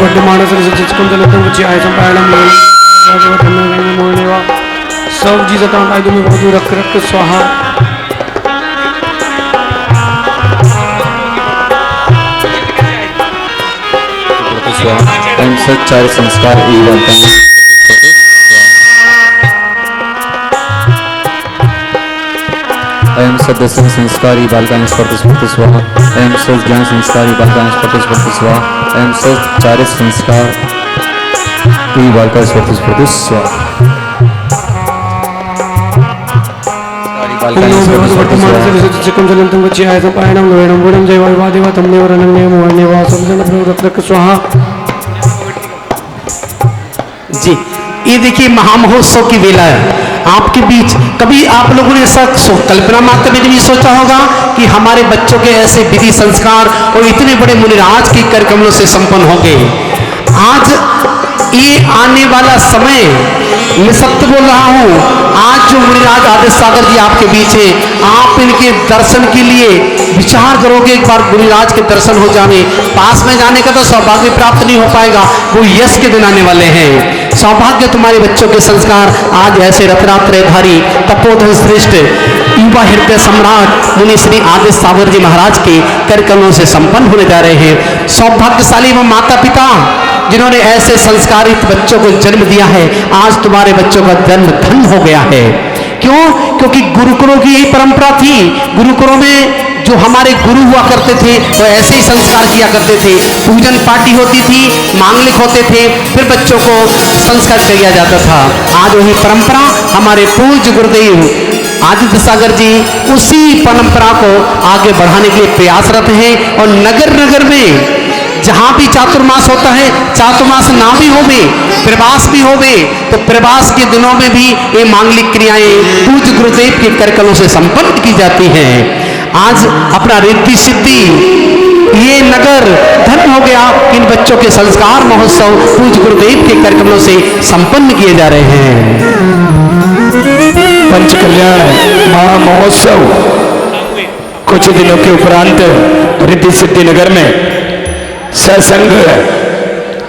वर्तमान सरस्वती जलतम कुछ आय संपायणम मोहनेवा सब जी जता आयु में बहुत रख रख स्वाहा सच्चार संस्कार अयम सदस्य संस्कारी बालकांश स्पर्ध स्वाहा अयम सद ज्ञान संस्कारी बालकांश स्पर्ध स्वाहा अयम सद चार संस्कार बालका स्पर्ध स्वाहा वर्तमान सरस्वती जलतम कुछ आय संपायणम लोहणम गुणम जय वादेवा तमने वरनंगे मोहनेवा सब जन रख रख स्वाहा। जी ये देखिए महामहोत्सव की वेला है आपके बीच। कभी आप लोगों ने ऐसा कल्पना मात्र में भी सोचा होगा कि हमारे बच्चों के ऐसे विधि संस्कार और इतने बड़े मुनिराज के कार्यक्रमों से संपन्न होंगे। आज ये आने वाला समय मैं सत्य बोल रहा हूँ, आज जो मुनिराज आदित्य सागर जी आपके बीच है, आप इनके दर्शन के लिए विचार करोगे। एक बार मुनिराज के दर्शन हो जाने, पास में जाने का तो सौभाग्य प्राप्त नहीं हो पाएगा, वो यश के दिन आने वाले हैं। सौभाग्य तुम्हारे बच्चों के संस्कार आज ऐसे रत्नात्रयधारी तपोधन श्रेष्ठ युवा हृदय सम्राट मुनि श्री आदित्य सागर जी महाराज के कार्यक्रमों से संपन्न होने जा रहे हैं। सौभाग्यशाली वो माता पिता जिन्होंने ऐसे संस्कारित बच्चों को जन्म दिया है, आज तुम्हारे बच्चों का जन्म धन हो गया है। क्यों? क्योंकि गुरुकुलों की यही परंपरा थी। गुरुकुलों में जो हमारे गुरु हुआ करते थे वो ऐसे ही संस्कार किया करते थे। पूजन पार्टी होती थी, मांगलिक होते थे, फिर बच्चों को संस्कार किया जाता था। आज वही परंपरा हमारे पूज्य गुरुदेव आदित्य सागर जी उसी परंपरा को आगे बढ़ाने के लिए प्रयासरत हैं। और नगर नगर में जहां भी चातुर्मास होता है, चातुर्मास ना भी होवे, प्रवास भी होवे, तो प्रवास के दिनों में भी ये मांगलिक क्रियाएं पूज्य गुरुदेव के कार्यक्रमों से संपन्न की जाती हैं। आज अपना रिद्धि सिद्धि ये नगर धन हो गया। इन बच्चों के संस्कार महोत्सव पूज्य गुरुदेव के कार्यक्रमों से संपन्न किए जा रहे हैं। पंच कल्याण महामहोत्सव कुछ दिनों के उपरांत रिद्धि सिद्धि नगर में सत्संग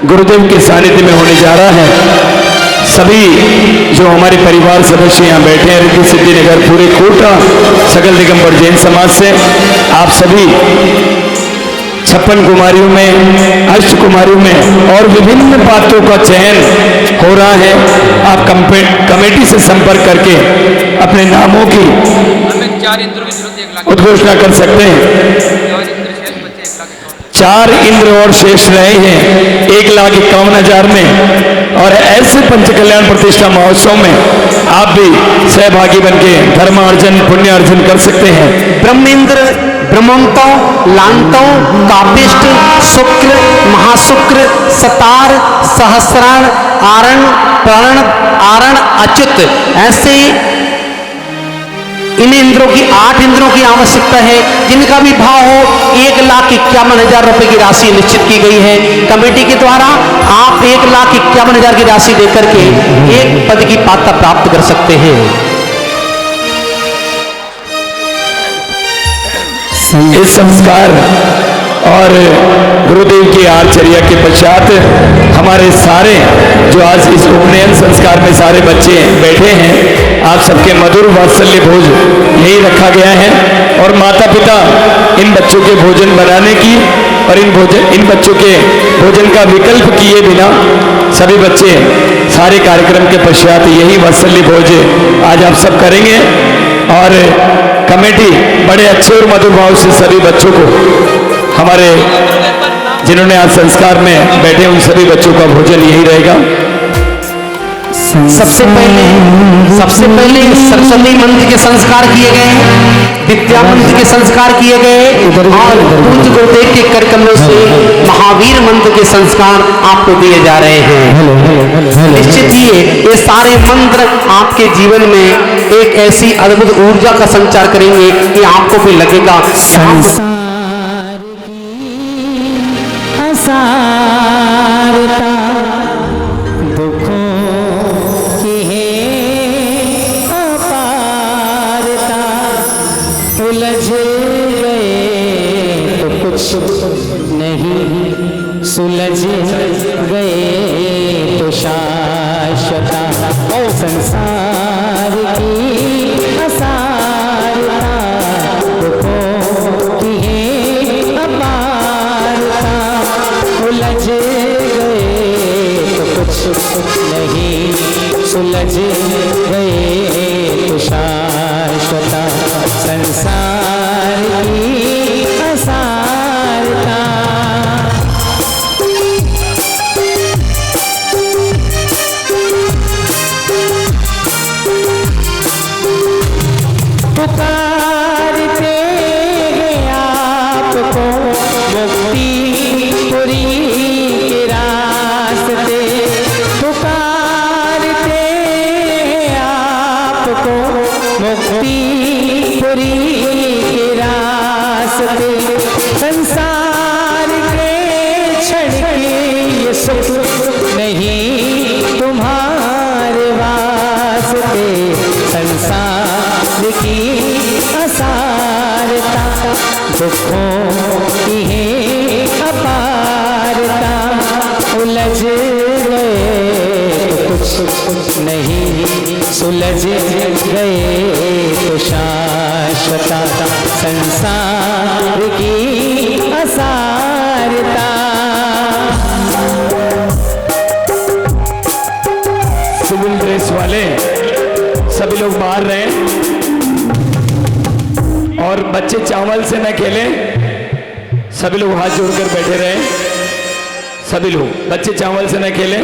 गुरुदेव के सानिध्य में होने जा रहा है। सभी जो हमारे परिवार सदस्य यहाँ बैठे हैं रिद्धि सिद्धि नगर पूरे कोटा सकल दिगंबर जैन समाज से, आप सभी 56 कुमारियों में, अष्ट कुमारियों में और विभिन्न बातों का चयन हो रहा है। आप कमेटी से संपर्क करके अपने नामों की उद्घोषणा कर सकते हैं। 4 इंद्र और शेष रहे हैं 1,51,000 में। और ऐसे पंच कल्याण प्रतिष्ठा महोत्सव में आप भी सहभागी बनके धर्मार्जन पुण्यार्जन कर सकते हैं। ब्रह्मेंद्र ब्रह्मंतो लांतो कापिष्ट शुक्र महाशुक्र सतार सहस्राण आरण प्रण आरण अच्युत, ऐसे इन इंद्रों की 8 इंद्रों की आवश्यकता है, जिनका भी भाव हो 1,51,000 रुपए की राशि निश्चित की गई है कमेटी के द्वारा। आप 1,51,000 की राशि देकर के एक पद की पात्रता प्राप्त कर सकते हैं। इस संस्कार और गुरुदेव की आचर्या के पश्चात हमारे सारे जो आज इस उपनयन संस्कार में सारे बच्चे बैठे हैं, आप सबके मधुर वात्सल्य भोज यही रखा गया है। और माता पिता इन बच्चों के भोजन बनाने की और इन बच्चों के भोजन का विकल्प किए बिना सभी बच्चे सारे कार्यक्रम के पश्चात यही वात्सल्य भोज आज आप सब करेंगे। और कमेटी बड़े अच्छे और मधुर भाव से सभी बच्चों को, हमारे जिन्होंने आज संस्कार में बैठे उन सभी बच्चों का भोजन यही रहेगा। सबसे पहले सरस्वती मंत्र के संस्कार किए गए, विद्या मंत्र के संस्कार किए गए और पूज्य गुरुदेव के कार्यक्रमों से महावीर मंत्र के संस्कार आपको दिए जा रहे हैं। निश्चित ही ये सारे मंत्र आपके जीवन में एक ऐसी अद्भुत ऊर्जा का संचार करेंगे कि आपको भी लगेगा नहीं सुलझे गए तो शाश्वता संसार की असारता दुखों की है अपारता उलझ गए तो कुछ नहीं सुलझ गए तो शाश्वता संसार की असारता पुकारते हैं आपको मुक्तिपुरी के रास्ते पुकारते हैं आपको मुक्तिपुरी के रास्ते संसार के क्षण के ये सुख नहीं तुम्हारे वास्ते संसार की असारता दुखों की है अपारता उलझ गए तो कुछ नहीं सुलझ गए तो शाश्वता संसार की असारता सिविल ड्रेस वाले सभी लोग बाहर रहें और बच्चे चावल से न खेलें। सभी लोग हाथ जोड़कर बैठे रहें। सभी लोग बच्चे चावल से न खेलें।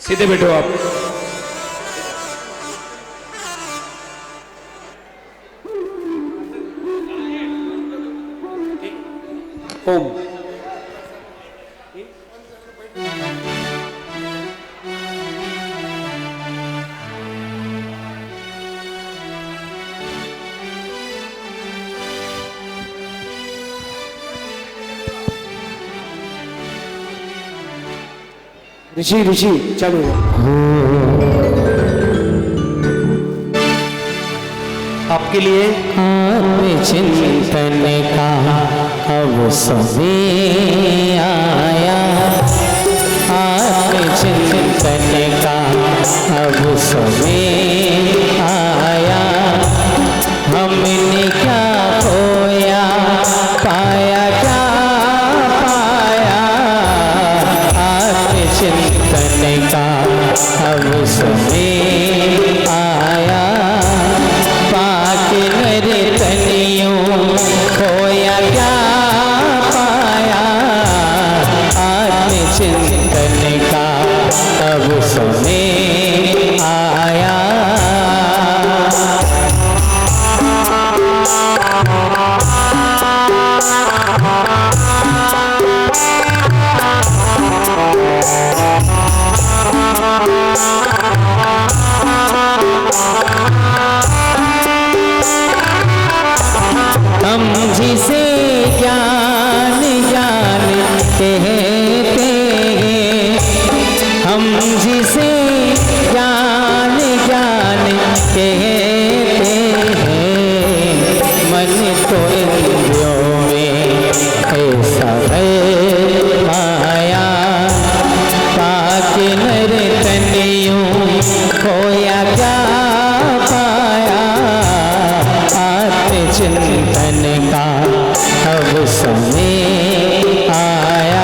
सीधे बैठो आप। ओम ऋषि ऋषि चलो आपके लिए आत्मचिंतन का अब समय आया आत्मचिंतन का अब समय आया हमने क्या खोया पाया क्या पाया आत्मचिंतन का अब समय आया पाके मेरे तनियों खोया क्या पाया आत्मचिंतन का अब समय आया हम जिसे ज्ञान ज्ञान कहते हैं हम जिसे ज्ञान ज्ञान कहते हैं मन तो इंद्रियों में ऐसा है माया पाके नर तनियों खोया क्या पाया आत्मचिंतन का अब समय आया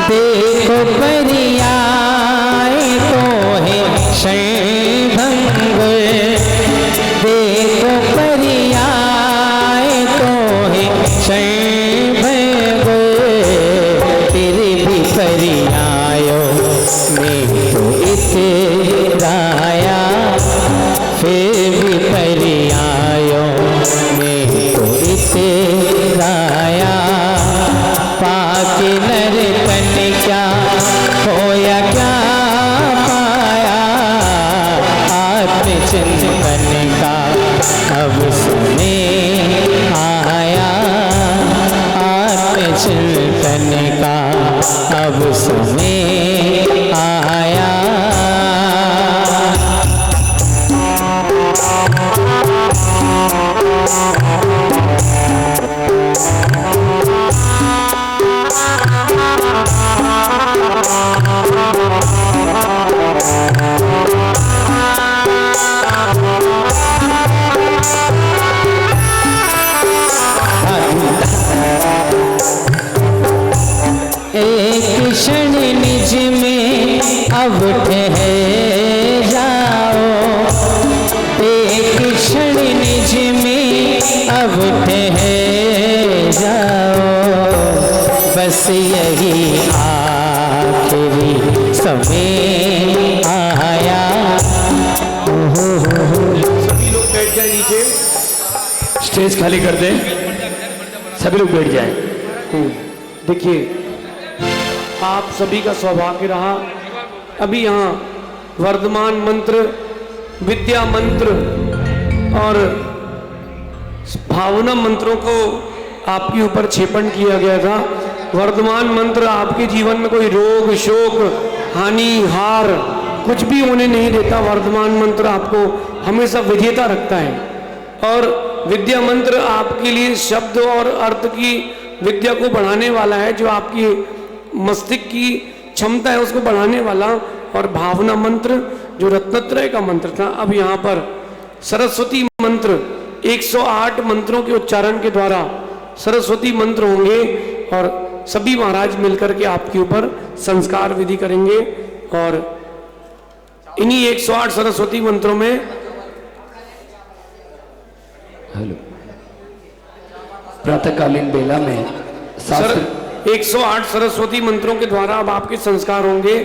देखो परियाए तो है शैभंग देखो परियाए तो है शैभंग फिर भी परियायो में तो इतराया फिर भी परियायो में तो इतराया पाके नर तन क्या खोया क्या पाया आत्म आत्मचिंतन का अब समय आया, आत्मचिंतन का अब समय आया। एक क्षण निज में अब ठहर जाओ, एक क्षण निज में अब ठहर जाओ, बस यही आखिरी समय आया। सभी लोग बैठ जाए नीचे, स्टेज खाली कर दें, सभी लोग बैठ जाएं। देखिए, आप सभी का सौभाग्य रहा। अभी यहाँ वर्धमान मंत्र, विद्या मंत्र और भावना मंत्रों को आपके ऊपर क्षेपण किया गया था। वर्धमान मंत्र आपके जीवन में कोई रोग, शोक, हानि, हार कुछ भी होने नहीं देता। वर्धमान मंत्र आपको हमेशा विजेता रखता है। और विद्या मंत्र आपके लिए शब्द और अर्थ की विद्या को बढ़ाने वाला है, जो आपकी मस्तिष्क की क्षमता है उसको बढ़ाने वाला। और भावना मंत्र जो रत्नत्रय का मंत्र था, अब यहाँ पर सरस्वती मंत्र 108 मंत्रों के उच्चारण के द्वारा सरस्वती मंत्र होंगे और सभी महाराज मिलकर के आपके ऊपर संस्कार विधि करेंगे। और इन्हीं 108 सरस्वती मंत्रों में प्रातःकालीन बेला में 108 सरस्वती मंत्रों के द्वारा अब आपके संस्कार होंगे।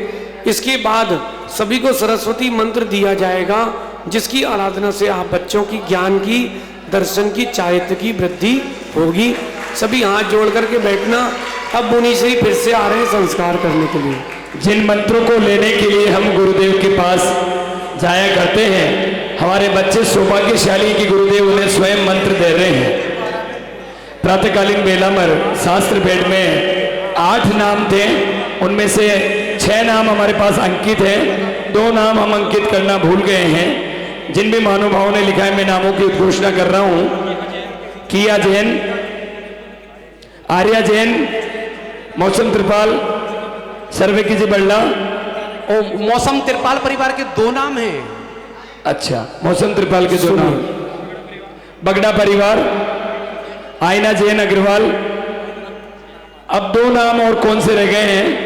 इसके बाद सभी को सरस्वती मंत्र दिया जाएगा, जिसकी आराधना से आप बच्चों की ज्ञान की, दर्शन की, चारित्र की वृद्धि होगी। सभी हाथ जोड़ करके बैठना। अब मुनि श्री फिर से आ रहे हैं संस्कार करने के लिए। जिन मंत्रों को लेने के लिए हम गुरुदेव के पास जाया करते हैं, हमारे बच्चे सौभाग्यशाली कि गुरुदेव उन्हें स्वयं मंत्र दे रहे हैं। प्रातःकालीन बेला में शास्त्र भेद में 8 नाम थे, उनमें से 6 नाम हमारे पास अंकित हैं, 2 नाम हम अंकित करना भूल गए हैं। जिन भी महानुभावों ने लिखा है, मैं नामों की घोषणा कर रहा हूं। किया जैन, आर्या जैन, मौसम त्रिपाल, सर्वेकी जी बल्ला। मौसम त्रिपाल परिवार के 2 नाम हैं। अच्छा, मौसम त्रिपाल के 2 नाम। बगड़ा परिवार, आयना जैन अग्रवाल। अब 2 नाम और कौन से रह गए हैं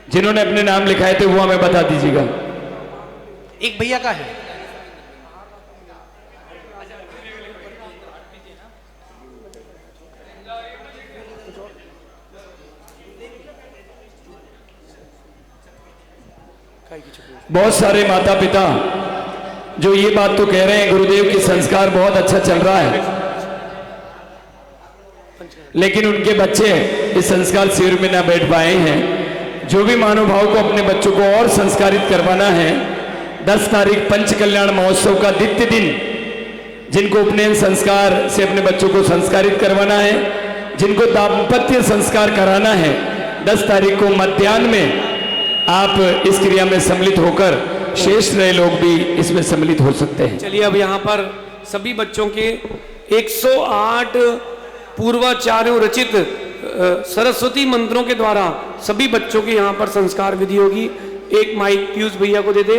जिन्होंने अपने नाम लिखाए थे, वो हमें बता दीजिएगा। एक भैया का है। बहुत सारे माता पिता जो ये बात तो कह रहे हैं, गुरुदेव की संस्कार बहुत अच्छा चल रहा है, लेकिन उनके बच्चे इस संस्कार शिविर में ना बैठ पाए हैं। जो भी महानुभाव को अपने बच्चों को और संस्कारित करवाना है, 10 तारीख पंच कल्याण महोत्सव का द्वितीय दिन, जिनको उपनयन संस्कार से अपने बच्चों को संस्कारित करवाना है, जिनको दाम्पत्य संस्कार कराना है, 10 तारीख को मध्याह्न में आप इस क्रिया में सम्मिलित होकर शेष रहे लोग भी इसमें सम्मिलित हो सकते हैं। चलिए, अब यहाँ पर सभी बच्चों के 108 पूर्वाचार्यों रचित सरस्वती मंत्रों के द्वारा सभी बच्चों के यहाँ पर संस्कार विधि होगी। एक माइक पीयूष भैया को दे दे,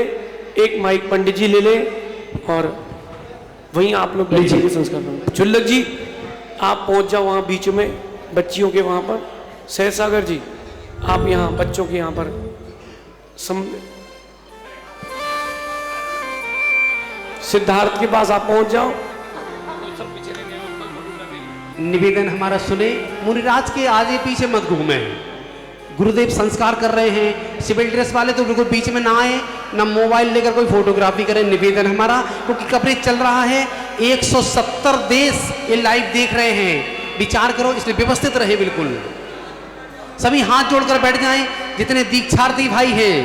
एक माइक पंडित जी ले ले, और वहीं आप लोग लीजिए संस्कार। चुल्लक जी आप पहुँच जाओ वहाँ बीच में बच्चियों के वहाँ पर। सहसागर जी आप यहाँ बच्चों के यहाँ पर सिद्धार्थ के पास आप पहुँच जाओ। निवेदन हमारा सुने, मुनिराज के आगे पीछे मत घूमे। गुरुदेव संस्कार कर रहे हैं, सिविल ड्रेस वाले तो बिल्कुल बीच में ना आए, ना मोबाइल लेकर कोई फोटोग्राफी करें। निवेदन हमारा, क्योंकि कवरेज चल रहा है, 170 देश ये लाइव देख रहे हैं। विचार करो, इसलिए व्यवस्थित रहे। बिल्कुल सभी हाथ जोड़कर बैठ जाएं, जितने दीक्षार्थी भाई हैं।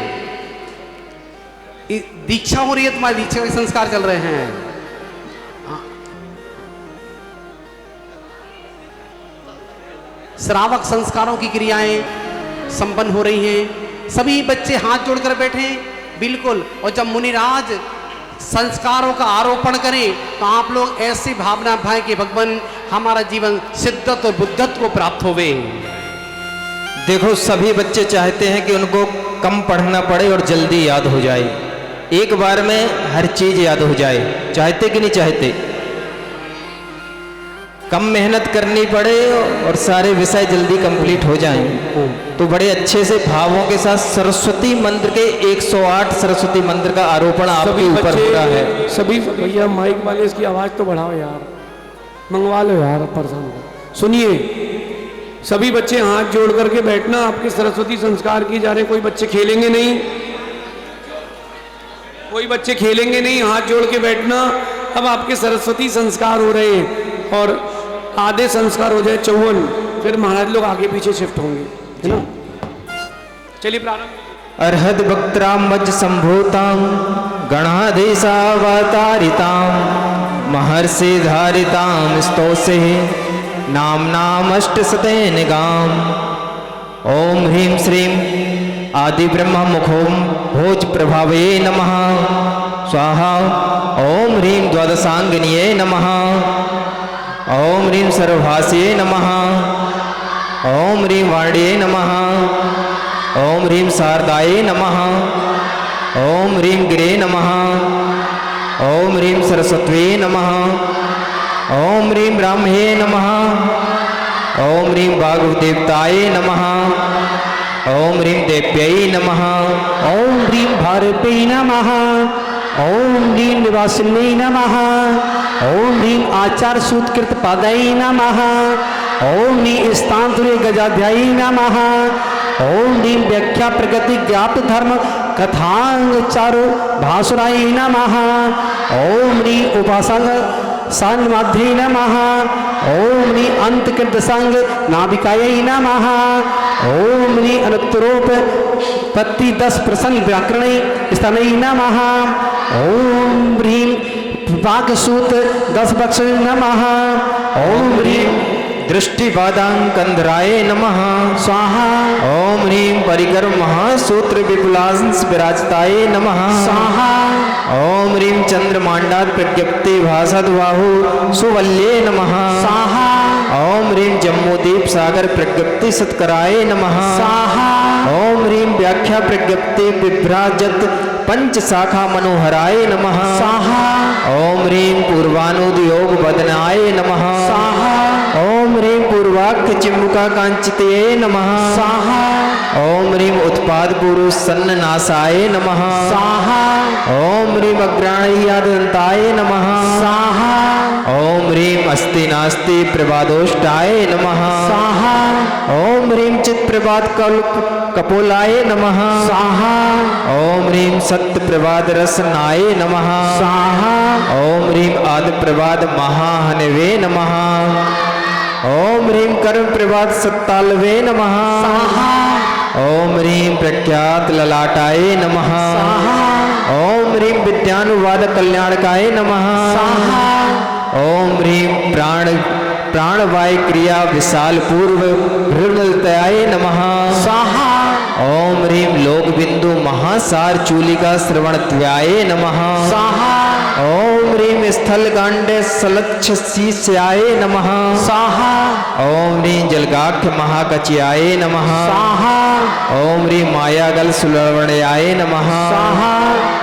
दीक्षा हो रही है, तुम्हारी दीक्षा के संस्कार चल रहे हैं। हाँ। श्रावक संस्कारों की क्रियाएं संपन्न हो रही हैं। सभी बच्चे हाथ जोड़कर बैठे हैं, बिल्कुल। और जब मुनिराज संस्कारों का आरोपण करें तो आप लोग ऐसी भावना भाएं कि भगवान हमारा जीवन सिद्धत और बुद्धत्व को प्राप्त होवे। देखो, सभी बच्चे चाहते हैं कि उनको कम पढ़ना पड़े और जल्दी याद हो जाए, एक बार में हर चीज याद हो जाए। चाहते कि नहीं चाहते? कम मेहनत करनी पड़े और सारे विषय जल्दी कंप्लीट हो जाएं। तो बड़े अच्छे से भावों के साथ सरस्वती मंत्र के 108 सरस्वती मंत्र का आरोपण आपके ऊपर हो रहा है। सभी भैया माइक वाले इसकी आवाज तो बढ़ाओ यार, मंगवा लो यार पर्सन को। सुनिए, सभी बच्चे हाथ जोड़ करके बैठना। आपके सरस्वती संस्कार किए जा रहे हैं। कोई बच्चे खेलेंगे नहीं, कोई बच्चे खेलेंगे नहीं, हाथ जोड़ के बैठना। अब आपके सरस्वती संस्कार हो रहे हैं और आधे संस्कार हो जाए 54, फिर महाराज लोग आगे पीछे शिफ्ट होंगे, है ना? चलिए प्रारंभ। अर्हद वक्त्राम वज्र संभूताम गणाधीशावतारिताम महर्षि धारिताम स्तोसे नाम नाम अष्ट सते निगाम। ओम ह्रीं श्रीं आदि ब्रह्म मुखोम भोज प्रभावे नमः स्वाहा। ओम ह्रीं द्वादशांगिन्ये नमः। ओम ह्रीं सर्वभाष्ये नमः। ओम ह्रीं वाण्ये नमः। ओम ह्रीं शारदाये नमः। ओम ह्रीं गिरे नमः। ओम ह्रीं सरस्वत्ये नमः। ओम ह्रीं ब्राह्मणे नमः। ओम ह्रीं वाग्देवताये नमः। ओम ह्रीं देव्यै नमः। ओम ह्रीं भारत्यै नमः। ओम ह्रीं निवासिन्यै नमः। ओम ह्रीं आचार्य सूत्कृत पादै नमः। ओम ह्रीं स्थान्तुरे गजाध्यायी नमः। ओम ह्रीं व्याख्या प्रगति ज्ञात धर्म कथांग चारु भासुराय नमः। ओम ह्रीं उपासक सान्माध्यै नमः। ओम ह्रीं अंतकृत संग नाविकायै नमः। ओम ह्रीं अनुत्तरोप पत्ति 10 प्रसन्न व्याकरण स्तनै नमः। ओम ह्रीं वाक्सूत 10 बक्ष नमः। ओम ह्रीं दृष्टिवादांकंधराय नमः स्वाहा। ओम ह्रीं परिकर महासूत्र विपुलांश विराजताय नमः स्वाहा। ओम ह्रीं चंद्रमांडात प्रज्ञप्ति भासद्बाहु सुवल्ये नमः स्वाहा। ओम ह्रीं जम्बूदीप सागर प्रज्ञप्ति सत्कराय नमः स्वाहा। ओम ह्रीं व्याख्या प्रज्ञप्ति विभ्राजत पंच शाखा मनोहराय नमः स्वाहा। ओम ह्रीं पूर्वानुदयोग वदनाय नमः स्वाहा। ओम ह्रीं पूर्वाक्ष चिम्बुका कांचिते नमः स्वाहा। ओम ह्रीं उत्पाद पुरुष सन्ननाशाय नमः स्वाहा। ओम ह्रीं अग्राणय्यादंताय नमः स्वाहा। ओम ह्रीं अस्ति नास्ति प्रवादोष्टाय नमः स्वाहा। ओम ह्रीं चित प्रवाद कपोलाय नमः स्वाहा। ओम ह्रीं सत्य प्रवाद रसनाय नमः स्वाहा। ओम ह्रीं आदि प्रवाद महाहनवे नमः। ओम ह्रीं कर्म प्रवाद सत्तालवे नमः स्वाहा। ओम ह्रीं प्रख्यात ललाटाय नमः स्वाहा। ओम ह्रीं विद्यानुवाद कल्याणकाय नमः स्वाहा। ओम ह्रीं प्राणवाय क्रिया विशाल पूर्व हृदयताय नमः स्वाहा। ओम ह्रीं लोक बिंदु महासार चूलिका श्रवणत्याय नमः स्वाहा। ओम ह्रीं स्थल गांडे सलक्ष शीर्षाय नमः स्वाहा। ओम ह्रीं जलगाख्य महाकच्याय नमः स्वाहा। ओम ह्रीं मायागल सुलवर्णयाय नमः स्वाहा।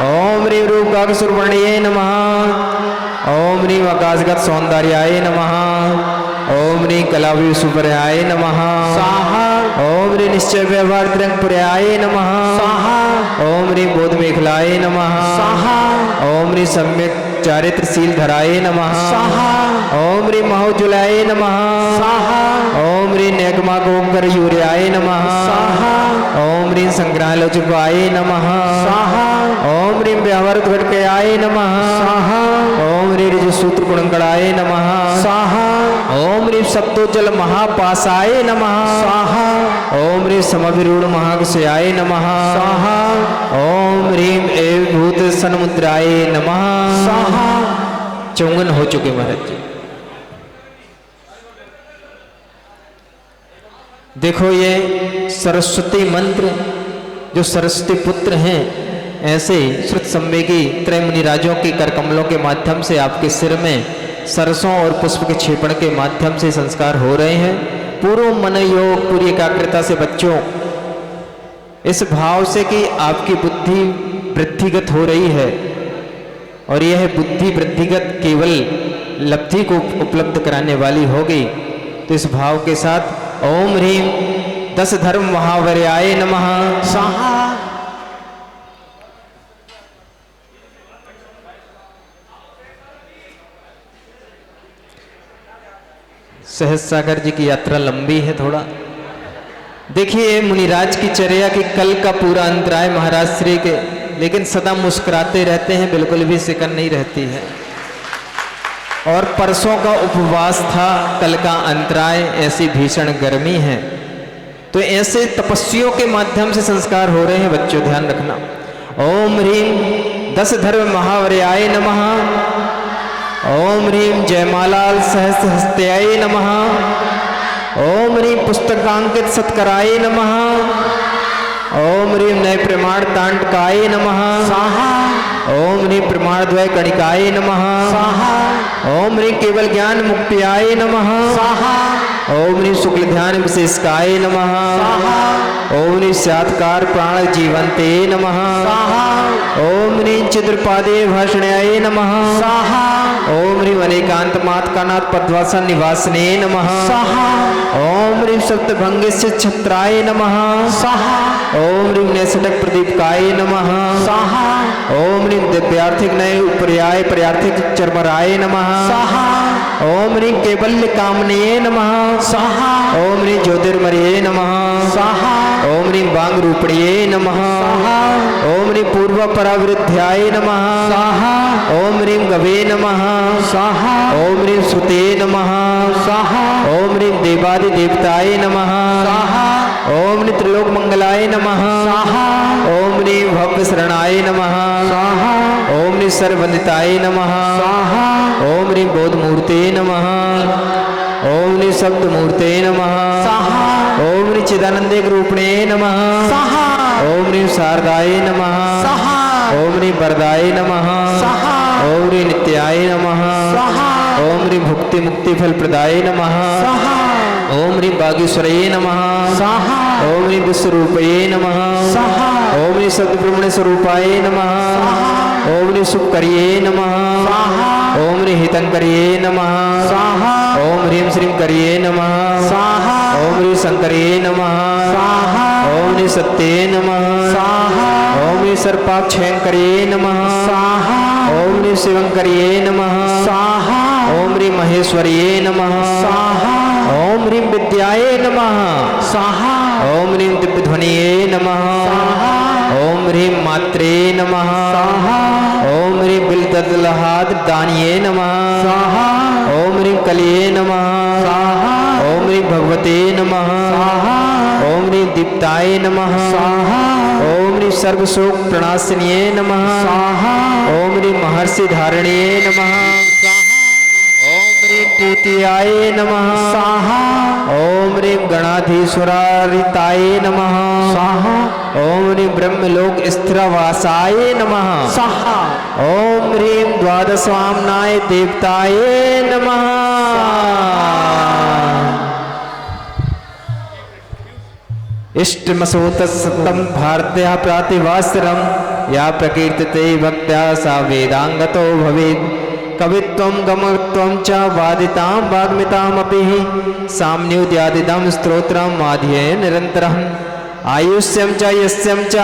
ओम ह्रीं रूपगाग सुरवर्णये नमः। ओम ह्रीं आकाशगत सौंदर्याय नमः। ओम ह्रीं कलावी सुपर्याय नमः स्वाहा। ओम ह्रीं निश्चय व्यवहार त्र्यंपुर्याय नमः स्वाहा। ओम ह्रीं बोध मेखलाय नमः स्वाहा। ओम ह्रीं सम्यक चारित्रशील धराय नमः स्वाहा। ओम ह्रीं महोज्ज्वलाय नमः स्वाहा। ओम ह्रीं नेगमा गोकर यूर्याय नमः स्वाहा। ओम ह्रीं संग्रहालोचकाय नमः स्वाहा। ओम ह्रीं व्यवहार घटकयाय नमः स्वाहा। ओम ह्रीं ऋजुसूत्र गुणंकड़ाय नमः स्वाहा। ओम ह्रीं सप्तो जल महापासाय नमः स्वाहा ओम ह्रीं समभिरूढ़ महागुसयाय नमः स्वाहा ओम ह्रीं एव भूत सन्मुद्राय नमः स्वाहा। चौंगन हो चुके महाराज जी। देखो ये सरस्वती मंत्र जो सरस्वती पुत्र हैं, ऐसे श्रुत संवेगी त्रय मुनिराजों के कर कमलों के माध्यम से आपके सिर में सरसों और पुष्प के छेपण के माध्यम से संस्कार हो रहे हैं। पूर्व मन योग पूरी एकाग्रता से बच्चों इस भाव से कि आपकी बुद्धि वृद्धिगत हो रही है और यह बुद्धि वृद्धिगत केवल लब्धि को उपलब्ध कराने वाली होगी, तो इस भाव के साथ ओम ह्रीं 10 धर्म महावर्याय नमः स्वाहा सहज सागर जी की यात्रा लंबी है थोड़ा। देखिए मुनिराज की चर्या की कल का पूरा अंतराय महाराज श्री के, लेकिन सदा मुस्कुराते रहते हैं, बिल्कुल भी सिकन नहीं रहती है। और परसों का उपवास था, कल का अंतराय, ऐसी भीषण गर्मी है। तो ऐसे तपस्वियों के माध्यम से संस्कार हो रहे हैं बच्चों, ध्यान रखना। ओम ह्रीं 10 धर्म महावर्याय नमः ओम ह्रीं जयमालाल सहस्रहस्त्याय नमः ओम ह्रीं पुस्तकांकित सत्कराय नमः ओम ह्रीं नय प्रमाण तांडकाय नमः स्वाहा ओम ह्रीं प्रमाण द्वय कणिकाय नमः स्वाहा ओम ह्रीं केवल ज्ञान मुक्त्याय नमः स्वाहा ओम ह्रीं शुक्ल ध्यान विशेषकाय नमः स्वाहा ओम ह्रीं सात्कार प्राण जीवंते नमः स्वाहा ओम ह्रीं चिद्रपादे भाषण्याय नमः स्वाहा ओम ह्रीं अनेकांत मातकानाथ पद्मासन निवासने नमः स्वाहा ओम ह्रीं सप्तभंगिस्य छत्राय नमः स्वाहा ओम ह्रीं नैसटक प्रदीपकाय नमः स्वाहा ओम ह्रीं दिव्यार्थिक नय उपर्याय पर्यार्थिक चर्मराय नमः स्वाहा ओम ह्रीं कैवल्य कामनेय नमः स्वाहा ओम ह्रीं ज्योतिर्मये नमः स्वाहा ओम ह्रीं वांग रूपण्ये नमः स्वाहा ओम ह्रीं पूर्व परावृद्ध्याय नमः स्वाहा ओम ह्रीं गवे नमः स्वाहा ओम ह्रीं श्रुते नमः स्वाहा ओम ह्रीं देवादि देवताय नमः स्वाहा ओम ह्रीं त्रिलोक मंगलाय नमः स्वाहा ओम ह्रीं भव्य शरणाय नमः स्वाहा ओम ह्रीं सर्ववंदिताय नमः स्वाहा ओम ह्रीं बोधमूर्ते नमः ओम ह्रीं शब्दमूर्ते नमः स्वाहा ओम ह्रीं चिदानंदे रूपणे नमः स्वाहा ओम ह्रीं शारदाय नमः स्वाहा ओम ह्रीं वरदाय नमः स्वाहा ओम ह्रीं नित्याय नमः स्वाहा ओम ह्रीं भुक्ति मुक्ति फल प्रदाय नमः स्वाहा ओम ह्रीं बागेश्वरये नमः स्वाहा ओम ह्रीं विश्वरूपये नमः स्वाहा ओम ह्रीं सद्ब्रह्मण्य स्वरूपाय नमः ओम ह्रीं सुखकर्ये नमः स्वाहा ओम ह्रीं हितंकर्ये नमः स्वाहा ओम ह्रीं श्रीं कर्ये नमः स्वाहा ओम ह्रीं शंकर्ये नमः स्वाहा ओम ह्रीं सत्ये नमः स्वाहा ओम ह्रीं सर्पाक्षयंकर्ये नमः स्वाहा ओम ह्रीं शिवंकर्ये नमः स्वाहा ओम ह्रीं महेश्वर्ये नमः स्वाहा ओम ह्रीं विद्याय नमः स्वाहा ओम ह्रीं दिव्यध्वनिये नमः ओम ह्रीं मात्रे नमः ओम ह्रीं बिलदलहाद दानिये नमः ओम ह्रीं कलिये नमः ओम ह्रीं भगवते नमः ओम ह्रीं दीप्ताय नमः ओम ह्रीं सर्वशोक प्रणाशिन्ये नमः ओम ह्रीं महर्षि धारणिये नमः ओम ह्रीं पूतियाय नमः ओम ह्रीं गणाधीश्वरारिताय नमः ओम ह्रीं ब्रह्मलोक स्थिरवासाय नमः ओम ह्रीं द्वादशवामनाय देवताय नमः। इष्टमसोतसतम भारत्या प्रातिभास्त्रम या प्रकीर्तिते भक्त्या सा वेदांगतो भवेत् कवित्वं गमत्वं च वादितां वाग्मितामपि साम्योद्यादिदं स्तोत्रम् आद्ये निरन्तरम् आयुष्यं च यस्यं च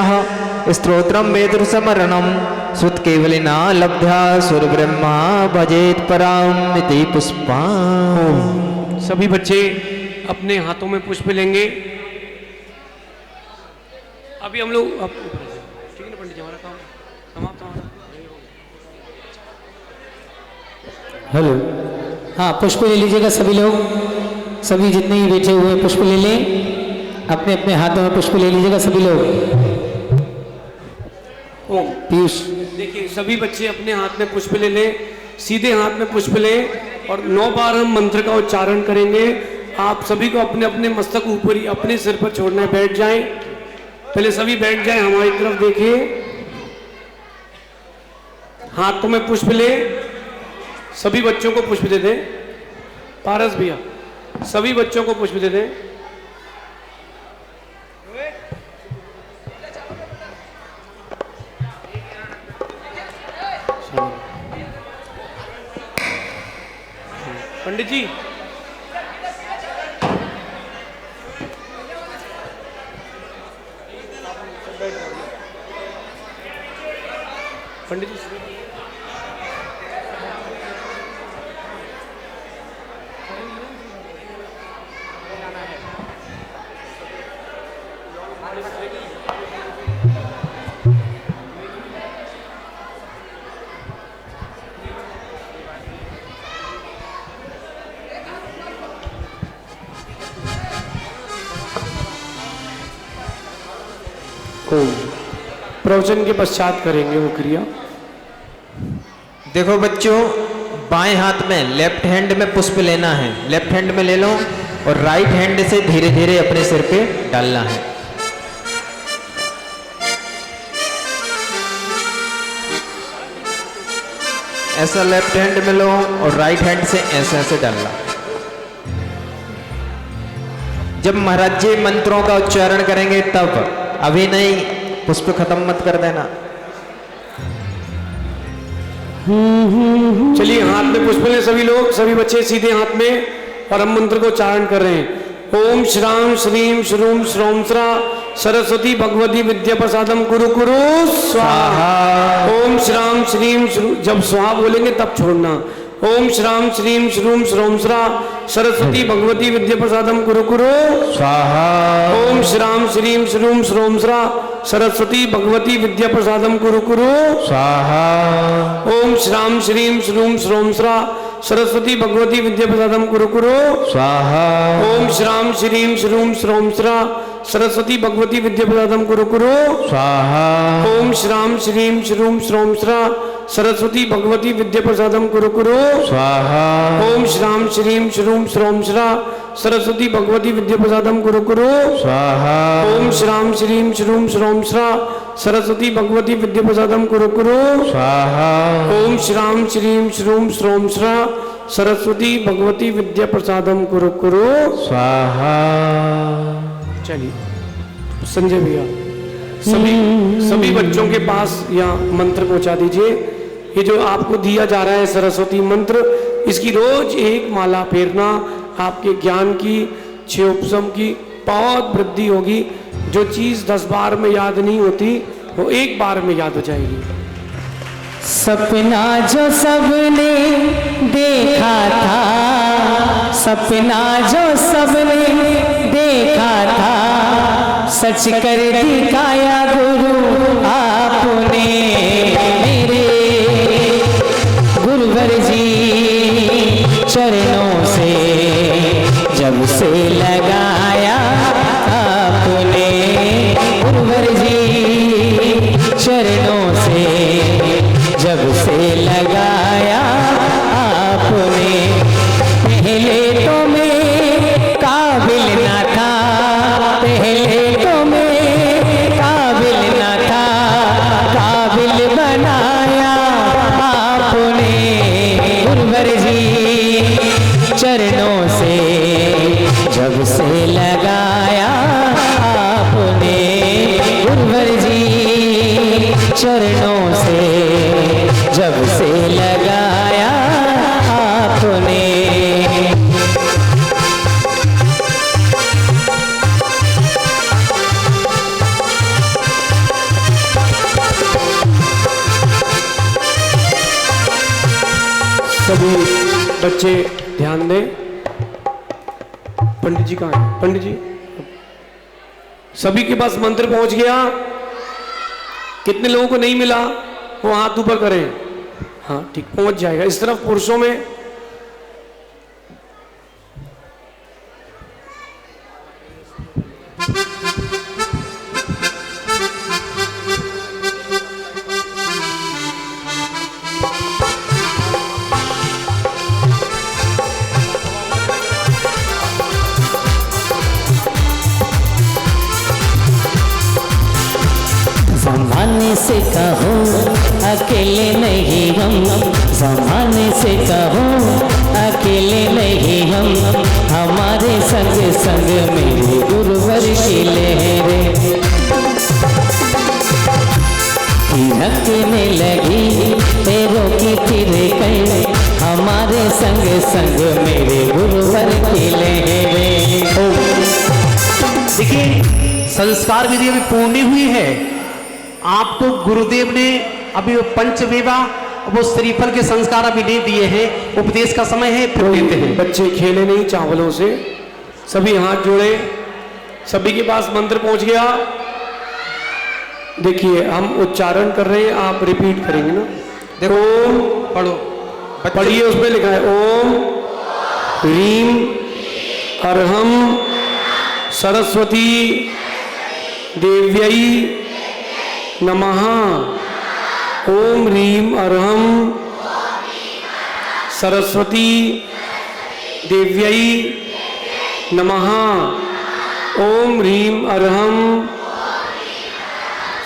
स्तोत्रं वेदुसमरणं श्रुतकेवलिना लब्ध्या सुरब्रह्मा भजेत् पराम् इति पुष्पाम्। सभी बच्चे अपने हाथों में पुष्प लेंगे। अभी हम लोग ठीक है ना पंडित जी, हमारा काम समाप्त हमारा। हेलो, हाँ पुष्प ले लीजिएगा सभी लोग। सभी जितने ही बैठे हुए पुष्प ले लें, अपने अपने हाथों में पुष्प ले लीजिएगा सभी लोग। ओम पीयूष देखिए, सभी बच्चे अपने हाथ में पुष्प ले लें, सीधे हाथ में पुष्प लें और 9 बार हम मंत्र का उच्चारण करेंगे। आप सभी को अपने अपने मस्तक ऊपर ही अपने सिर पर छोड़ना है, बैठ जाएं। पहले सभी बैठ जाएं, हमारी तरफ देखिए, हाथों में पुष्प ले, सभी बच्चों को पुष्प दे दें। पारस भैया, सभी बच्चों को पुष्प दे दें। पंडित जी, पंडित जी प्रवचन के पश्चात करेंगे वो क्रिया। देखो बच्चों, बाएं हाथ में लेफ्ट हैंड में पुष्प लेना है, लेफ्ट हैंड में ले लो और राइट हैंड से धीरे धीरे अपने सिर पे डालना है। ऐसा लेफ्ट हैंड में लो और राइट हैंड से ऐसे ऐसे डालना। जब महाराज जी मंत्रों का उच्चारण करेंगे तब, अभी नहीं, पुष्प खत्म मत कर देना। चलिए, हाथ में पुष्प लें सभी लोग, सभी बच्चे सीधे हाथ में, और हम मंत्र को उच्चारण कर रहे हैं। ओम श्राम श्रीम श्रूम श्रोम श्रा सरस्वती भगवती विद्या प्रसादम कुरु कुरु स्वाहा। ओम श्राम श्रीम जब स्वाहा बोलेंगे तब छोड़ना। ओम श्राम श्रीम श्रूम श्रोम श्रा सरस्वती भगवती विद्या प्रसादम कुरु कुरु स्वाहा। ओम श्राम श्रीम श्रूम श्रोम श्रा सरस्वती भगवती विद्या प्रसादम कुरु कुरु स्वाहा। ओम श्राम श्रीम श्रूम श्रोम श्रा सरस्वती भगवती विद्या प्रसादम कुरु कुरु स्वाहा। ओम श्राम श्रीम श्रूम श्रोम श्रा सरस्वती भगवती विद्या प्रसादम कुरु कुरु स्वाहा। ओम श्राम श्रीम श्रूम श्रोम श्रा सरस्वती भगवती विद्या प्रसादम कुरु कुरु स्वाहा। ओम श्राम श्रीम श्रूम श्रोम श्रा सरस्वती भगवती विद्या प्रसादम कुरु कुरु स्वाहा। ओम श्राम श्रीम श्रूम श्रोम श्रा सरस्वती भगवती विद्या प्रसादम कुरु कुरु स्वाहा। ओम श्राम श्रीम श्रूम श्रोम श्रा सरस्वती भगवती विद्या प्रसादम कुरु कुरु स्वाहा। चलिए संजय भैया, सभी बच्चों के पास यहाँ मंत्र पहुंचा दीजिए। ये जो आपको दिया जा रहा है सरस्वती मंत्र, इसकी रोज एक माला फेरना आपके ज्ञान की, क्षयोपशम की बहुत वृद्धि होगी। जो चीज 10 बार में याद नहीं होती वो एक बार में याद हो जाएगी। सपना जो सबने देखा था, सपना जो सबने देखा था, सच कर दिखाया गुरु आपने। मेरे गुरुवर जी चरणों से जब से लगाया आपने, गुरुवर जी चरणों से जब से लगाया आपने। पहले तो मैं काबिल ना था, पहले तो मैं काबिल ना था, काबिल बनाया आपने। गुरुवर जी चरणों से जब से लगाया आपने, गुरुवर जी चरणों से जब से लगाया आपने। सभी बच्चे ध्यान दें। पंडित जी कहाँ हैं? पंडित जी, सभी के पास मंत्र पहुंच गया? कितने लोगों को नहीं मिला वो हाथ ऊपर करें। हाँ ठीक, पहुंच जाएगा। इस तरफ पुरुषों में जमाने से कहो अकेले नहीं हम, जमाने से कहो अकेले नहीं हम, हमारे संग संग मेरे गुरुवर की लहरें थिरकने लगी, पैरों की थिरकें हमारे संग संग मेरे गुरुवर की लहरें। देखिए संस्कार विधि अभी पूर्ण हुई है। आपको गुरुदेव ने अभी वो पंचविवाह वो श्रीफल के संस्कार अभी नहीं दिए हैं, उपदेश का समय है फिर देते हैं। बच्चे खेले नहीं चावलों से, सभी हाथ जोड़े, सभी के पास मंत्र पहुंच गया। देखिए हम उच्चारण कर रहे हैं, आप रिपीट करेंगे ना। देखो ओम, पढ़ो, पढ़िए, उसमें लिखा है ओम ह्रीम अर्हम सरस्वती देव्यै नमः। ओम ह्रीम अर्हम सरस्वती देव्यै नमः। ओम ह्रीम अर्हम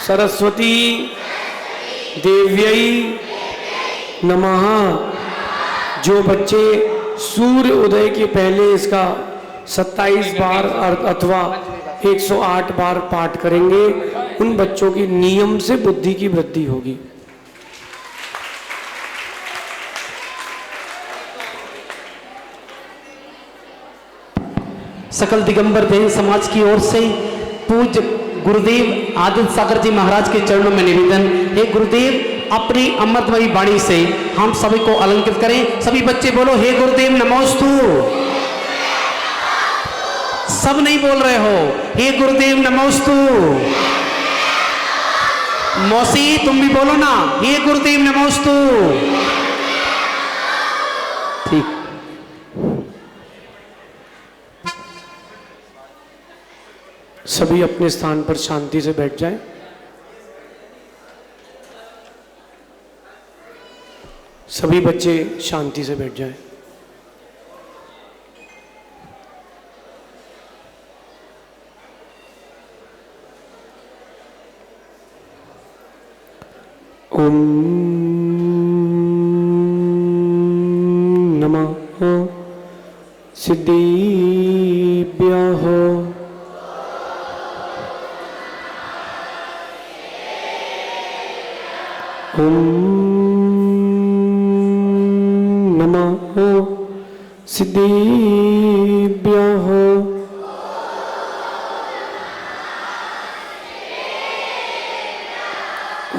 सरस्वती देव्यै नमः। जो बच्चे सूर्य उदय के पहले इसका 27 बार अथवा 108 बार पाठ करेंगे, उन बच्चों की नियम से बुद्धि की वृद्धि होगी। सकल दिगंबर जैन समाज की ओर से पूज्य गुरुदेव आदित्य सागर जी महाराज के चरणों में निवेदन। हे गुरुदेव अपनी अमृतमयी वाणी से हम सभी को अलंकृत करें। सभी बच्चे बोलो हे गुरुदेव नमोस्तु। सब नहीं बोल रहे हो, हे गुरुदेव नमोस्तु। मौसी तुम भी बोलो ना, हे गुरुदेव नमोस्तु। ठीक, सभी अपने स्थान पर शांति से बैठ जाएं। सभी बच्चे शांति से बैठ जाएं। ओम नमः सिद्धिभ्यः। ओम नमः सिद्धिभ्यः।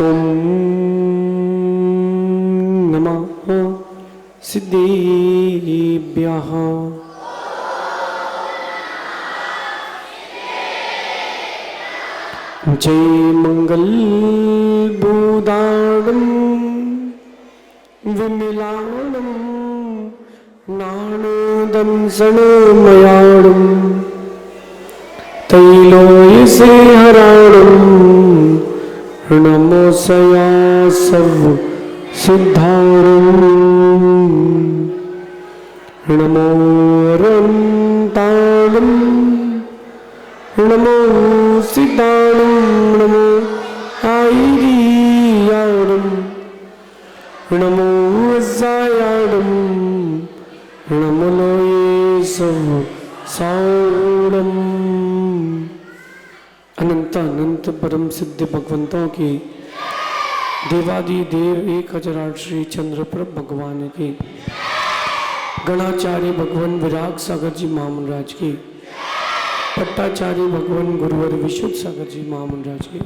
ओम नमः सिद्धिभ्यः। जय मंगल बुदाणं विमलाणं नाणदंसनमयाणं तैलोयसे हराणं नमोसया सर्व सिद्धाणं। नमो रन्ताणं नमो सिद्धाणं नमो आयर्याणं नमो वज्रायाणं नमो लोये साणं। अनंत अनंत परम सिद्ध भगवंतों की देवादि देव 1008 श्री चंद्रप्रभ भगवान की, गणाचार्य भगवान विराग सागर जी महामंडराज की, पट्टाचार्य भगवान गुरुवर विशुद्ध सागर जी महामंडराज की,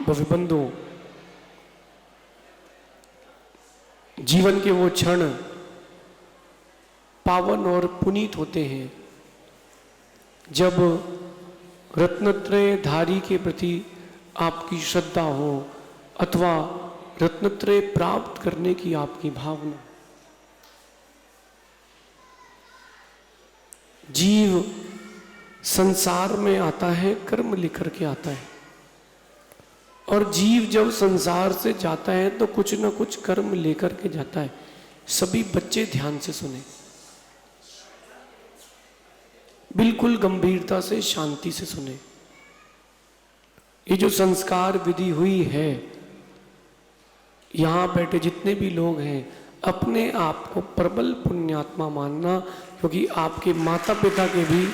भविबंधु जीवन के वो क्षण पावन और पुनीत होते हैं जब रत्नत्रय धारी के प्रति आपकी श्रद्धा हो अथवा रत्नत्रय प्राप्त करने की आपकी भावना। जीव संसार में आता है कर्म लेकर के आता है, और जीव जब संसार से जाता है तो कुछ न कुछ कर्म लेकर के जाता है। सभी बच्चे ध्यान से सुने, बिल्कुल गंभीरता से, शांति से सुने। ये जो संस्कार विधि हुई है, यहां बैठे जितने भी लोग हैं अपने आप को प्रबल पुण्यात्मा मानना, क्योंकि आपके माता पिता के भी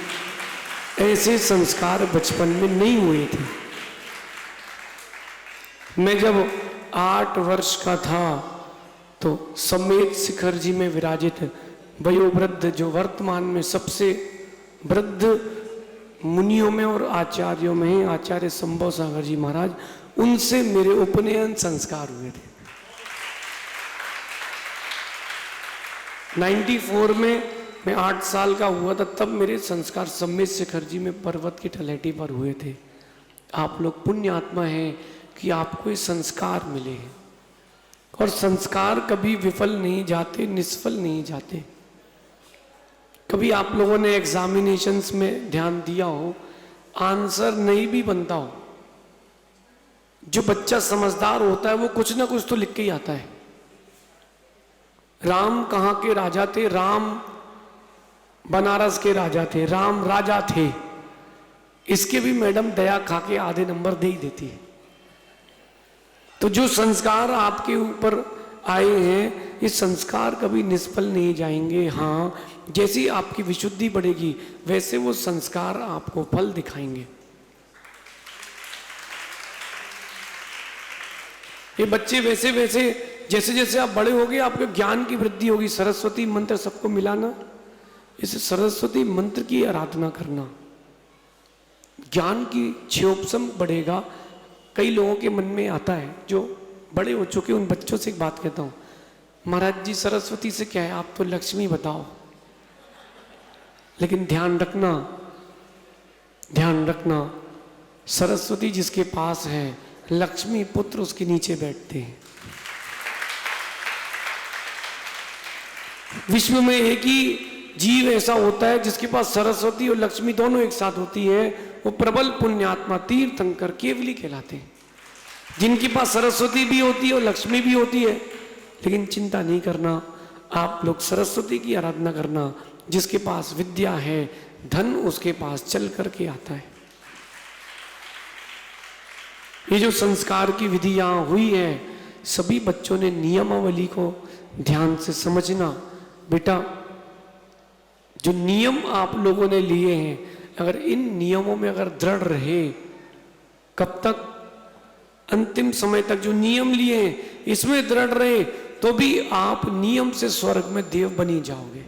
ऐसे संस्कार बचपन में नहीं हुए थे। मैं जब 8 वर्ष का था तो समेत शिखर जी में विराजित वयोवृद्ध, जो वर्तमान में सबसे वृद्ध मुनियों में और आचार्यों में हैं, आचार्य संभव सागर जी महाराज, उनसे मेरे उपनयन संस्कार हुए थे। 94 में मैं 8 साल का हुआ था, तब मेरे संस्कार समेत शिखर जी में पर्वत की तलहटी पर हुए थे। आप लोग पुण्य आत्मा हैं कि आपको ये संस्कार मिले हैं, और संस्कार कभी विफल नहीं जाते, निष्फल नहीं जाते। कभी आप लोगों ने एग्जामिनेशंस में ध्यान दिया हो, आंसर नहीं भी बनता हो, जो बच्चा समझदार होता है वो कुछ ना कुछ तो लिख के ही आता है। राम कहाँ के राजा थे? राम बनारस के राजा थे, राम राजा थे। इसके भी मैडम दया खा के आधे नंबर दे ही देती है। तो जो संस्कार आपके ऊपर आए हैं, ये संस्कार कभी निष्फल नहीं जाएंगे। हाँ, जैसी आपकी विशुद्धि बढ़ेगी वैसे वो संस्कार आपको फल दिखाएंगे। ये बच्चे वैसे वैसे जैसे जैसे आप बड़े होगे आपके ज्ञान की वृद्धि होगी। सरस्वती मंत्र सबको मिलाना, इसे सरस्वती मंत्र की आराधना करना, ज्ञान की क्षोभसम बढ़ेगा। कई लोगों के मन में आता है, जो बड़े हो चुके उन बच्चों से एक बात कहता हूँ, महाराज जी सरस्वती से क्या है, आप तो लक्ष्मी बताओ। लेकिन ध्यान रखना, सरस्वती जिसके पास है, लक्ष्मी पुत्र उसके नीचे बैठते हैं। विश्व में एक ही जीव ऐसा होता है जिसके पास सरस्वती और लक्ष्मी दोनों एक साथ होती है, वो प्रबल पुण्यात्मा तीर्थंकर केवली कहलाते हैं। जिनके पास सरस्वती भी होती है और लक्ष्मी भी होती है। लेकिन चिंता नहीं करना, आप लोग सरस्वती की आराधना करना। जिसके पास विद्या है, धन उसके पास चल करके आता है। ये जो संस्कार की विधि यहाँ हुई है, सभी बच्चों ने नियमावली को ध्यान से समझना। बेटा, जो नियम आप लोगों ने लिए हैं, अगर इन नियमों में अगर दृढ़ रहे, कब तक? अंतिम समय तक। जो नियम लिए हैं इसमें दृढ़ रहे तो भी आप नियम से स्वर्ग में देव बनी जाओगे।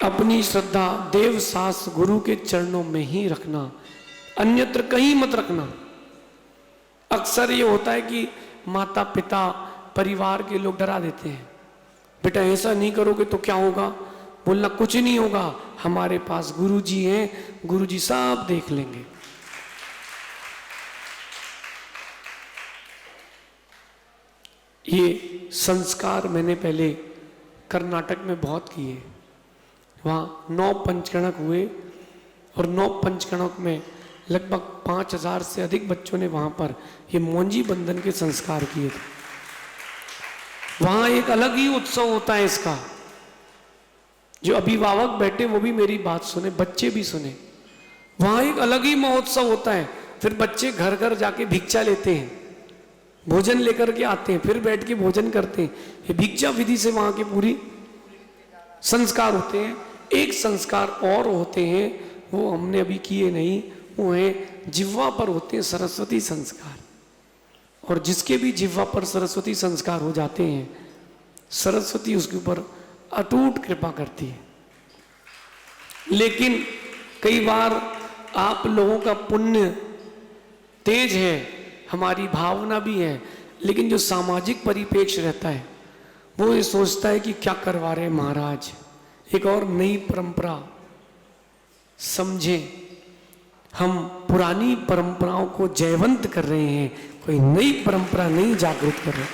अपनी श्रद्धा देव शास्त्र गुरु के चरणों में ही रखना, अन्यत्र कहीं मत रखना। अक्सर ये होता है कि माता पिता परिवार के लोग डरा देते हैं, बेटा ऐसा नहीं करोगे तो क्या होगा? बोलना कुछ नहीं होगा, हमारे पास गुरुजी हैं, गुरुजी सब देख लेंगे। ये संस्कार मैंने पहले कर्नाटक में बहुत किए। वहाँ 9 पंचगणक हुए और 9 पंचगणक में लगभग 5000 से अधिक बच्चों ने वहाँ पर ये मौंजी बंधन के संस्कार किए थे। वहाँ एक अलग ही उत्सव होता है इसका। जो अभिभावक बैठे वो भी मेरी बात सुने, बच्चे भी सुने। वहाँ एक अलग ही महोत्सव होता है। फिर बच्चे घर घर जाके भिक्षा लेते हैं, भोजन लेकर के आते हैं, फिर बैठ के भोजन करते हैं। ये भिक्षा विधि से वहाँ के पूरी संस्कार होते हैं। एक संस्कार और होते हैं, वो हमने अभी किए नहीं, वो है जिह्वा पर होते हैं सरस्वती संस्कार। और जिसके भी जिह्वा पर सरस्वती संस्कार हो जाते हैं, सरस्वती उसके ऊपर अटूट कृपा करती है। लेकिन कई बार आप लोगों का पुण्य तेज है, हमारी भावना भी है, लेकिन जो सामाजिक परिप्रेक्ष्य रहता है वो ये सोचता है कि क्या करवा रहे महाराज, एक और नई परंपरा समझें। हम पुरानी परंपराओं को जयवंत कर रहे हैं, कोई नई परंपरा नहीं जागृत कर रहे।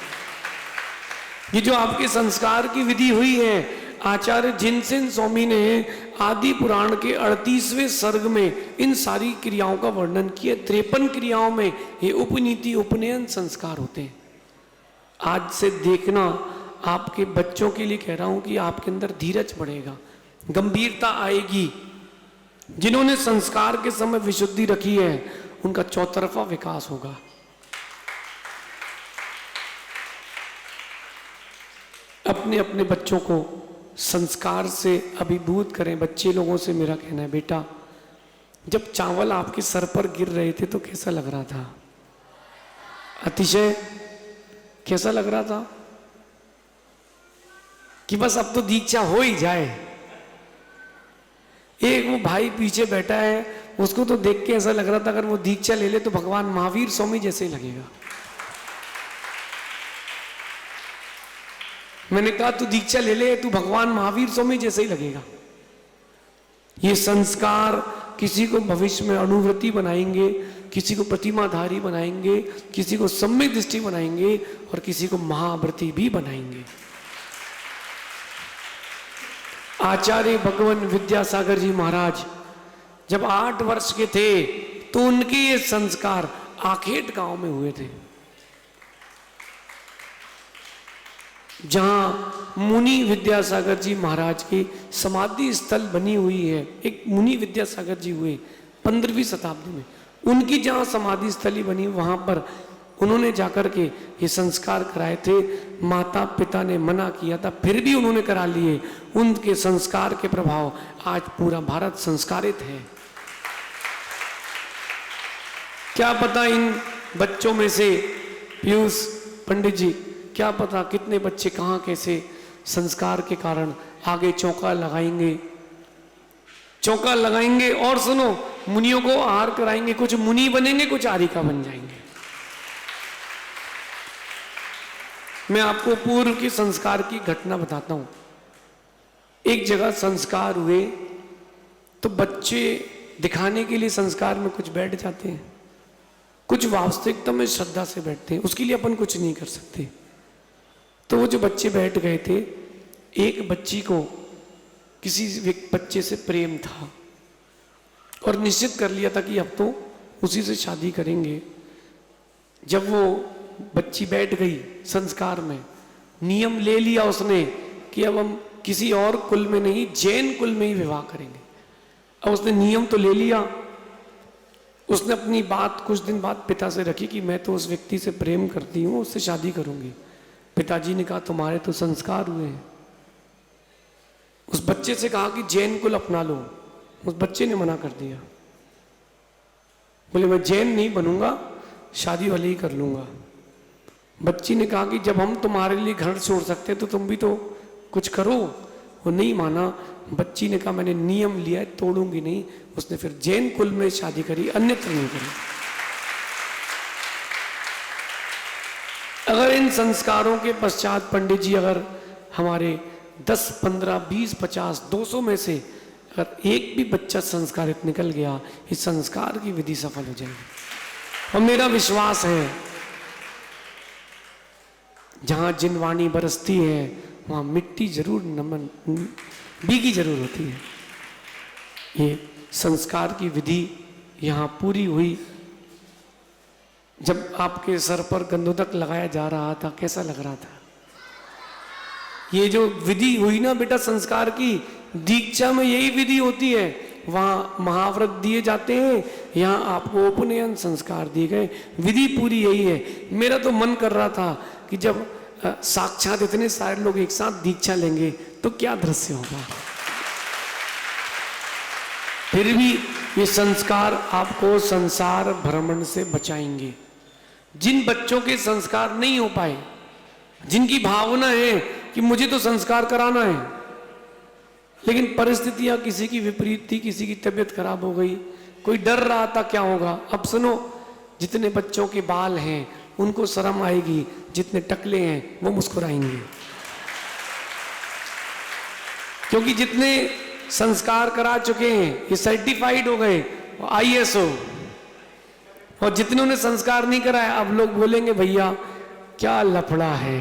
ये जो आपके संस्कार की विधि हुई है, आचार्य जिनसेन स्वामी ने आदि पुराण के 38वें सर्ग में इन सारी क्रियाओं का वर्णन किया। 53 क्रियाओं में ये उपनीति उपनयन संस्कार होते हैं। आज से देखना, आपके बच्चों के लिए कह रहा हूं कि आपके अंदर धीरज बढ़ेगा, गंभीरता आएगी। जिन्होंने संस्कार के समय विशुद्धि रखी है उनका चौतरफा विकास होगा। अपने अपने बच्चों को संस्कार से अभिभूत करें। बच्चे लोगों से मेरा कहना है, बेटा जब चावल आपके सर पर गिर रहे थे तो कैसा लग रहा था? अतिशय कैसा लग रहा था कि बस अब तो दीक्षा हो ही जाए। एक वो भाई पीछे बैठा है, उसको तो देख के ऐसा लग रहा था अगर वो दीक्षा ले ले तो भगवान महावीर स्वामी जैसे ही लगेगा। मैंने कहा तू दीक्षा ले ले, तू भगवान महावीर स्वामी जैसे ही लगेगा। ये संस्कार किसी को भविष्य में अनुवृत्ति बनाएंगे, किसी को प्रतिमाधारी बनाएंगे, किसी को सम्यक दृष्टि बनाएंगे और किसी को महाव्रती भी बनाएंगे। आचार्य भगवान विद्यासागर जी महाराज जब 8 वर्ष के थे तो उनके ये संस्कार आखेट गांव में हुए थे, जहां मुनि विद्यासागर जी महाराज की समाधि स्थल बनी हुई है। एक मुनि विद्यासागर जी हुए 15वीं शताब्दी में, उनकी जहां समाधि स्थली बनी वहां पर उन्होंने जाकर के ये संस्कार कराए थे। माता पिता ने मना किया था, फिर भी उन्होंने करा लिए। उनके संस्कार के प्रभाव आज पूरा भारत संस्कारित है। क्या पता इन बच्चों में से पीयूष पंडित जी, क्या पता कितने बच्चे कहाँ कैसे संस्कार के कारण आगे चौका लगाएंगे, चौका लगाएंगे। और सुनो, मुनियों को आहार कराएंगे, कुछ मुनि बनेंगे, कुछ आरिका बन जाएंगे। मैं आपको पूर्व के संस्कार की घटना बताता हूं। एक जगह संस्कार हुए तो बच्चे दिखाने के लिए संस्कार में कुछ बैठ जाते हैं, कुछ वास्तविकता में श्रद्धा से बैठते हैं, उसके लिए अपन कुछ नहीं कर सकते। तो वो जो बच्चे बैठ गए थे, एक बच्ची को किसी बच्चे से प्रेम था और निश्चित कर लिया था कि अब तो उसी से शादी करेंगे। जब वो बच्ची बैठ गई संस्कार में, नियम ले लिया उसने कि अब हम किसी और कुल में नहीं, जैन कुल में ही विवाह करेंगे। अब उसने नियम तो ले लिया। उसने अपनी बात कुछ दिन बाद पिता से रखी कि मैं तो उस व्यक्ति से प्रेम करती हूँ, उससे शादी करूंगी। पिताजी ने कहा तुम्हारे तो संस्कार हुए हैं। उस बच्चे से कहा कि जैन कुल अपना लो। उस बच्चे ने मना कर दिया, बोले मैं जैन नहीं बनूंगा, शादी वाली ही कर लूंगा। बच्ची ने कहा कि जब हम तुम्हारे लिए घर छोड़ सकते हैं तो तुम भी तो कुछ करो। वो नहीं माना। बच्ची ने कहा मैंने नियम लिया है, तोड़ूंगी नहीं। उसने फिर जैन कुल में शादी करी, अन्यत्र नहीं करी। अगर इन संस्कारों के पश्चात पंडित जी, अगर हमारे 10, 15, 20, 50, 200 में से अगर एक भी बच्चा संस्कारित निकल गया, इस संस्कार की विधि सफल हो जाएगी। और मेरा विश्वास है जहां जिनवाणी बरसती है वहां मिट्टी जरूर नमन भीगी जरूर होती है। ये संस्कार की विधि यहां पूरी हुई। जब आपके सर पर गंधोदक लगाया जा रहा था, कैसा लग रहा था? ये जो विधि हुई ना बेटा संस्कार की, दीक्षा में यही विधि होती है। वहां महाव्रत दिए जाते हैं, यहाँ आपको उपनयन संस्कार दिए गए। विधि पूरी यही है। मेरा तो मन कर रहा था कि जब साक्षात इतने सारे लोग एक साथ दीक्षा लेंगे तो क्या दृश्य होगा। फिर भी ये संस्कार आपको संसार भ्रमण से बचाएंगे। जिन बच्चों के संस्कार नहीं हो पाए, जिनकी भावना है कि मुझे तो संस्कार कराना है, लेकिन परिस्थितियां किसी की विपरीत थी, किसी की तबीयत खराब हो गई, कोई डर रहा था क्या होगा। अब सुनो, जितने बच्चों के बाल हैं उनको शर्म आएगी, जितने टकले हैं वो मुस्कुराएंगे। क्योंकि जितने संस्कार करा चुके हैं ये सर्टिफाइड हो गए, ISO। और जितनों ने संस्कार नहीं कराया, अब लोग बोलेंगे भैया क्या लफड़ा है,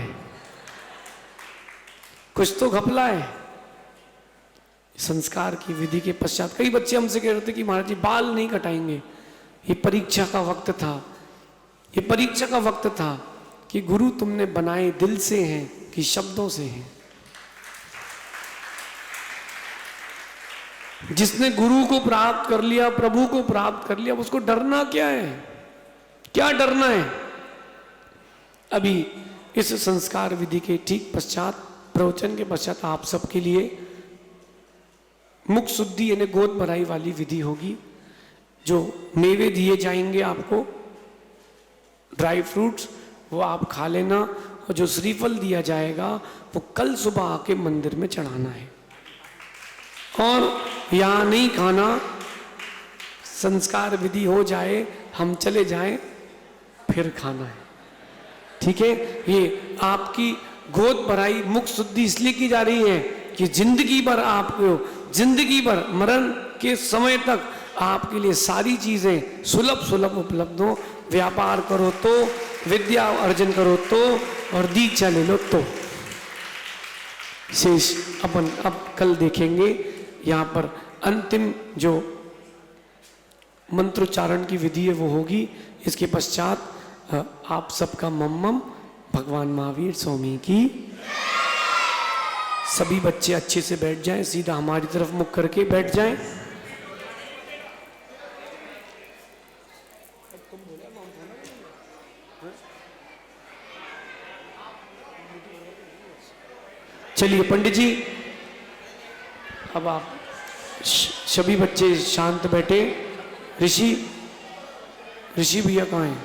कुछ तो घपला है। संस्कार की विधि के पश्चात कई बच्चे हमसे कह रहे थे कि महाराज जी बाल नहीं कटाएंगे, ये परीक्षा का वक्त था, ये परीक्षा का वक्त था कि गुरु तुमने बनाए दिल से हैं कि शब्दों से हैं। जिसने गुरु को प्राप्त कर लिया, प्रभु को प्राप्त कर लिया, उसको डरना क्या है? क्या डरना है? अभी इस संस्कार विधि के ठीक पश्चात, प्रवचन के पश्चात आप सबके लिए मुख शुद्धि यानी गोद भराई वाली विधि होगी। जो मेवे दिए जाएंगे आपको, ड्राई फ्रूट्स, वो आप खा लेना, और जो श्रीफल दिया जाएगा वो कल सुबह आके मंदिर में चढ़ाना है। और यहाँ नहीं खाना, संस्कार विधि हो जाए, हम चले जाएं, फिर खाना है। ठीक है? ये आपकी गोद भराई मुख शुद्धि इसलिए की जा रही है कि जिंदगी भर आपको, जिंदगी भर मरण के समय तक आपके लिए सारी चीजें सुलभ सुलभ उपलब्ध हो। व्यापार करो तो, विद्या अर्जन करो तो, और दीक्षा ले लो तो। शेष अपन अब कल देखेंगे। यहाँ पर अंतिम जो मंत्रोच्चारण की विधि है वो होगी। इसके पश्चात आप सबका मम्मम भगवान महावीर स्वामी की। सभी बच्चे अच्छे से बैठ जाएं, सीधा हमारी तरफ मुख करके बैठ जाएं। चलिए पंडित जी, अब आप सभी बच्चे शांत बैठे। ऋषि भैया कहाँ हैं?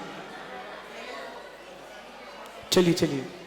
चलिए चलिए।